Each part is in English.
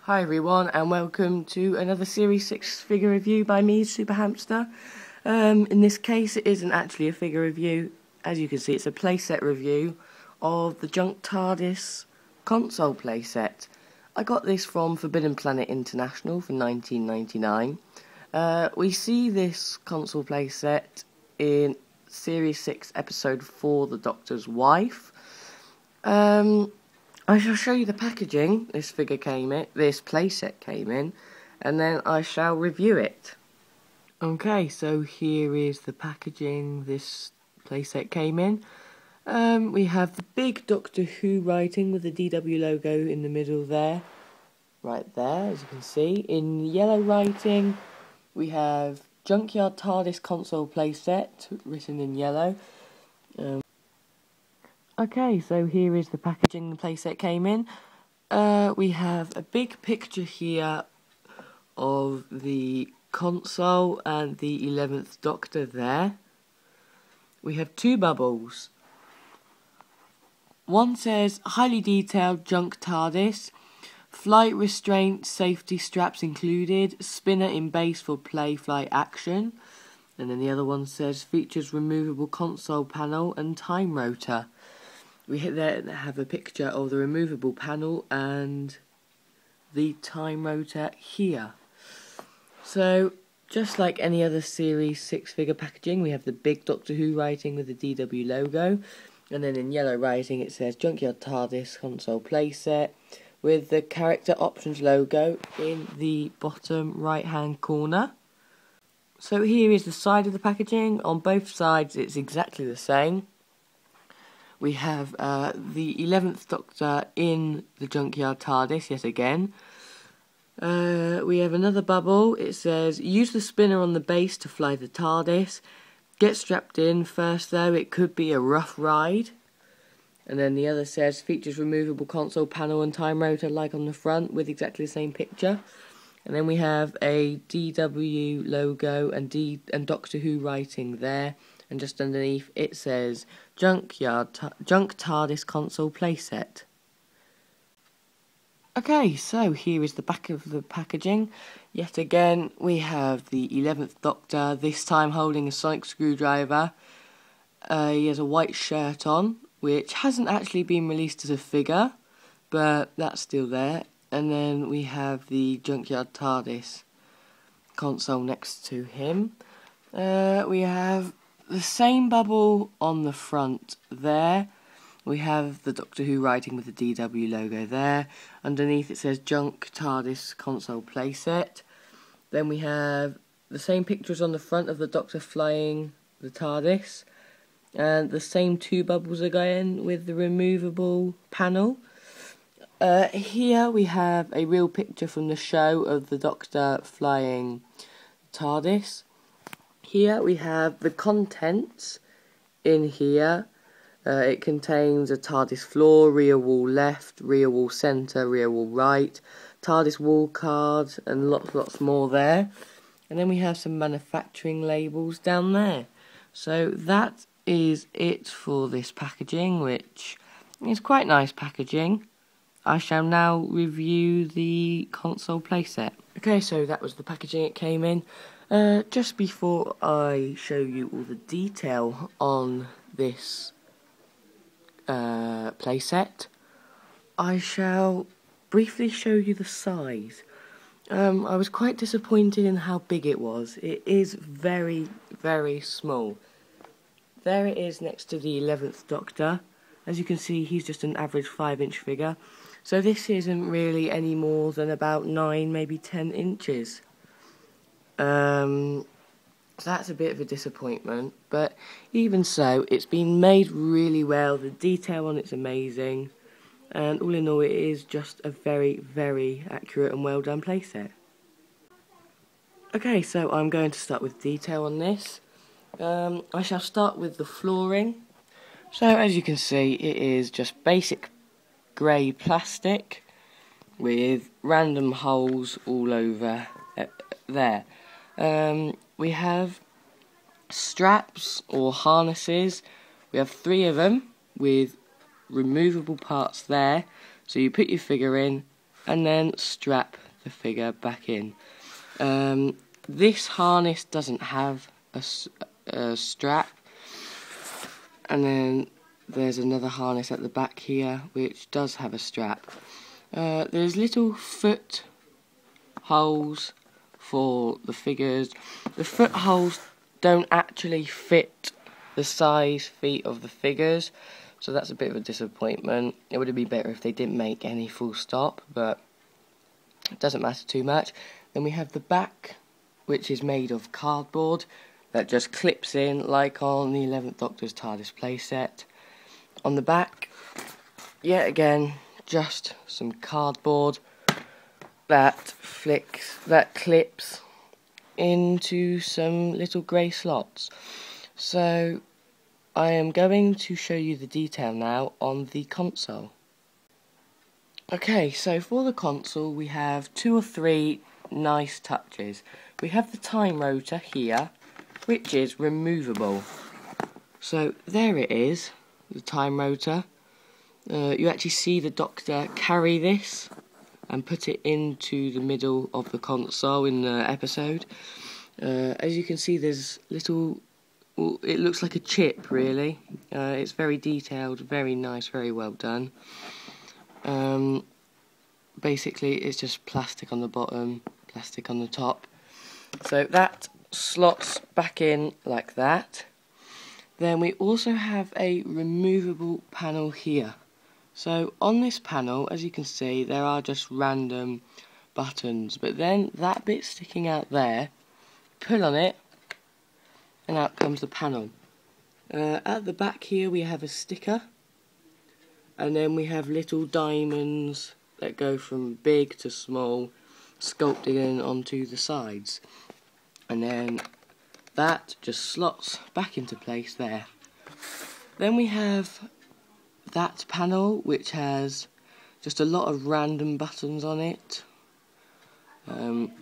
Hi everyone, and welcome to another Series 6 figure review by me, Super Hamster. In this case, it isn't actually a figure review. As you can see, it's a playset review of the Junk TARDIS console playset. I got this from Forbidden Planet International for $19.99. We see this console playset in Series 6 Episode 4, The Doctor's Wife. I shall show you the packaging this playset came in, and then I shall review it. Okay, so here is the packaging this playset came in. We have the big Doctor Who writing with the DW logo in the middle there. Right there, as you can see. In yellow writing, we have Junkyard TARDIS console playset, written in yellow. Okay, so here is the packaging the playset came in. We have a big picture here of the console and the 11th Doctor there. We have two bubbles. One says, highly detailed Junk TARDIS, flight restraint, safety straps included, spinner in base for play flight action. And then the other one says, features removable console panel and time rotor. We have a picture of the removable panel and the time rotor here. So, just like any other Series 6 figure packaging, we have the big Doctor Who writing with the DW logo. And then in yellow writing it says Junkyard TARDIS console playset with the character options logo in the bottom right hand corner. So here is the side of the packaging. On both sides it's exactly the same. We have the 11th Doctor in the Junkyard TARDIS yet again. We have another bubble. It says, use the spinner on the base to fly the TARDIS. Get strapped in first though, it could be a rough ride. And then the other says, features removable console panel and time rotor like on the front with exactly the same picture. And then we have a DW logo and Doctor Who writing there. And just underneath it says Junk TARDIS console playset. Okay, so here is the back of the packaging. Yet again, we have the 11th Doctor, this time holding a sonic screwdriver. He has a white shirt on, which hasn't actually been released as a figure, but that's still there. And then we have the Junkyard TARDIS console next to him. We have the same bubble on the front there. We have the Doctor Who writing with the DW logo there. Underneath it says Junk TARDIS console playset. Then we have the same pictures on the front of the Doctor flying the TARDIS. And the same two bubbles again with the removable panel. Here we have a real picture from the show of the Doctor flying TARDIS. Here we have the contents in here. It contains a TARDIS floor, rear wall left, rear wall centre, rear wall right, TARDIS wall card, and lots more there. And then we have some manufacturing labels down there. So that is it for this packaging, which is quite nice packaging. I shall now review the console playset. Okay, so that was the packaging it came in. Just before I show you all the detail on this playset, I shall briefly show you the size. I was quite disappointed in how big it was. It is very, very small. There it is next to the 11th Doctor. As you can see, he's just an average 5-inch figure. So this isn't really any more than about 9, maybe 10 inches. So that's a bit of a disappointment, but even so, it's been made really well. The detail on it's amazing, and all in all, it is just a very, very accurate and well done playset. Okay, so I'm going to start with detail on this. I shall start with the flooring. So as you can see, it is just basic grey plastic with random holes all over there. We have straps or harnesses. We have 3 of them with removable parts there. So you put your figure in, and then strap the figure back in. This harness doesn't have a strap, and then there's another harness at the back here which does have a strap. There's little foot holes for the figures. The foot holes don't actually fit the size feet of the figures, so that's a bit of a disappointment. It would be better if they didn't make any full stop, but it doesn't matter too much. Then we have the back, which is made of cardboard that just clips in like on the 11th Doctor's TARDIS playset. On the back, yet again, just some cardboard that clips into some little grey slots. So I am going to show you the detail now on the console. Okay, so for the console we have 2 or 3 nice touches. We have the time rotor here, which is removable. So there it is, the time rotor. You actually see the Doctor carry this and put it into the middle of the console in the episode. As you can see, there's little, well, it looks like a chip really. It's very detailed, very nice, very well done. Basically it's just plastic on the bottom, plastic on the top. So that slots back in like that. Then we also have a removable panel here. So on this panel, as you can see, there are just random buttons, but then that bit sticking out there, pull on it and out comes the panel. At the back here we have a sticker, and then we have little diamonds that go from big to small, sculpted in onto the sides, and then that just slots back into place there. Then we have that panel, which has just a lot of random buttons on it.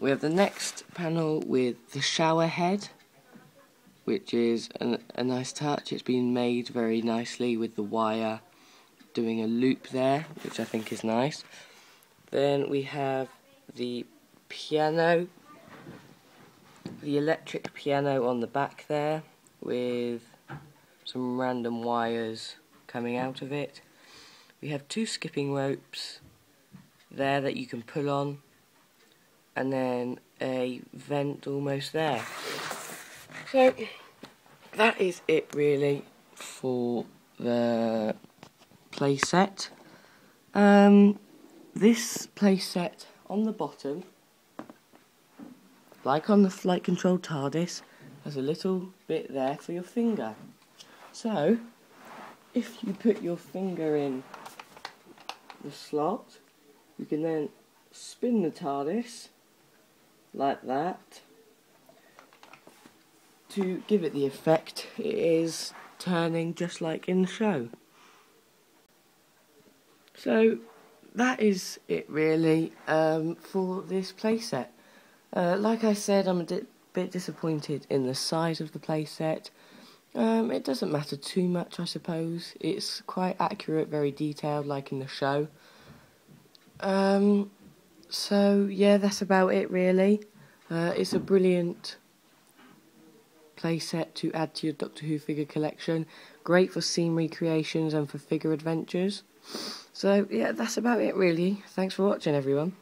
We have the next panel with the shower head, which is a nice touch. It's been made very nicely with the wire doing a loop there, which I think is nice. Then we have the piano, the electric piano on the back there, with some random wires coming out of it. We have 2 skipping ropes there that you can pull on, and then a vent almost there. So that is it really for the playset. This playset on the bottom, like on the flight control TARDIS, has a little bit there for your finger. So if you put your finger in the slot, you can then spin the TARDIS like that to give it the effect it is turning just like in the show. So that is it really for this playset. Like I said, I'm a bit disappointed in the size of the playset. It doesn't matter too much, I suppose. It's quite accurate, very detailed, like in the show. So yeah, that's about it really. It's a brilliant playset to add to your Doctor Who figure collection. Great for scene recreations and for figure adventures. So yeah, that's about it really. Thanks for watching, everyone.